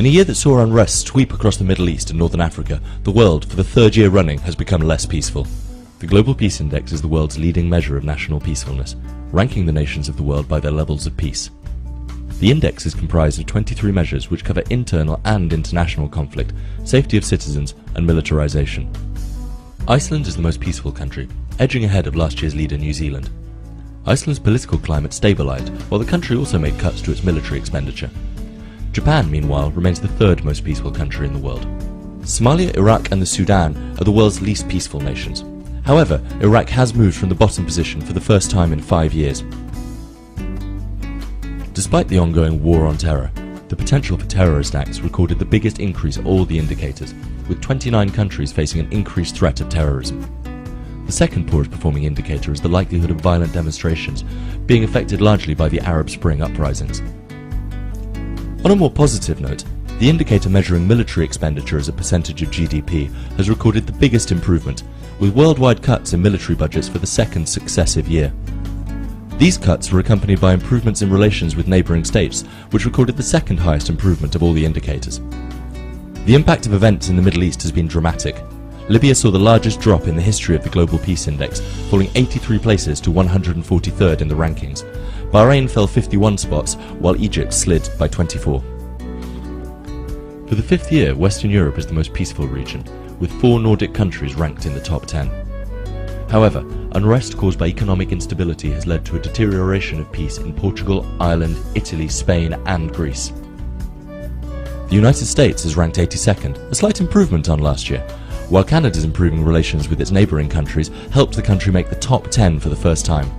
In a year that saw unrest sweep across the Middle East and Northern Africa, the world, for the third year running, has become less peaceful. The Global Peace Index is the world's leading measure of national peacefulness, ranking the nations of the world by their levels of peace. The index is comprised of 23 measures which cover internal and international conflict, safety of citizens, and militarization. Iceland is the most peaceful country, edging ahead of last year's leader New Zealand. Iceland's political climate stabilized, while the country also made cuts to its military expenditure. Japan, meanwhile, remains the third most peaceful country in the world. Somalia, Iraq and the Sudan are the world's least peaceful nations. However, Iraq has moved from the bottom position for the first time in 5 years. Despite the ongoing war on terror, the potential for terrorist acts recorded the biggest increase of all the indicators, with 29 countries facing an increased threat of terrorism. The second poorest performing indicator is the likelihood of violent demonstrations, being affected largely by the Arab Spring uprisings. On a more positive note, the indicator measuring military expenditure as a percentage of GDP has recorded the biggest improvement, with worldwide cuts in military budgets for the second successive year. These cuts were accompanied by improvements in relations with neighbouring states, which recorded the second highest improvement of all the indicators. The impact of events in the Middle East has been dramatic. Libya saw the largest drop in the history of the Global Peace Index, falling 83 places to 143rd in the rankings. Bahrain fell 51 spots, while Egypt slid by 24. For the fifth year, Western Europe is the most peaceful region, with 4 Nordic countries ranked in the top 10. However, unrest caused by economic instability has led to a deterioration of peace in Portugal, Ireland, Italy, Spain and Greece. The United States is ranked 82nd, a slight improvement on last year, while Canada's improving relations with its neighbouring countries helped the country make the top 10 for the first time.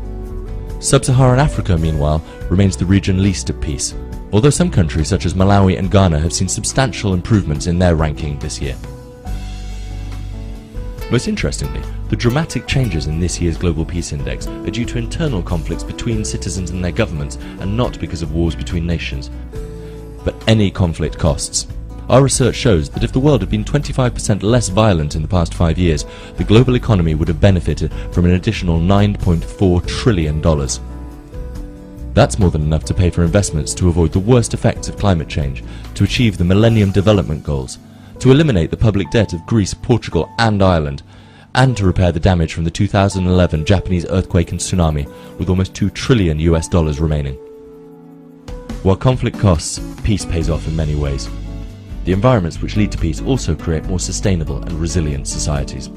Sub-Saharan Africa, meanwhile, remains the region least at peace, although some countries such as Malawi and Ghana have seen substantial improvements in their ranking this year. Most interestingly, the dramatic changes in this year's Global Peace Index are due to internal conflicts between citizens and their governments, and not because of wars between nations. But any conflict costs. Our research shows that if the world had been 25% less violent in the past 5 years, the global economy would have benefited from an additional $9.4 trillion. That's more than enough to pay for investments to avoid the worst effects of climate change, to achieve the Millennium Development Goals, to eliminate the public debt of Greece, Portugal and Ireland, and to repair the damage from the 2011 Japanese earthquake and tsunami, with almost $2 trillion remaining. While conflict costs, peace pays off in many ways. The environments which lead to peace also create more sustainable and resilient societies.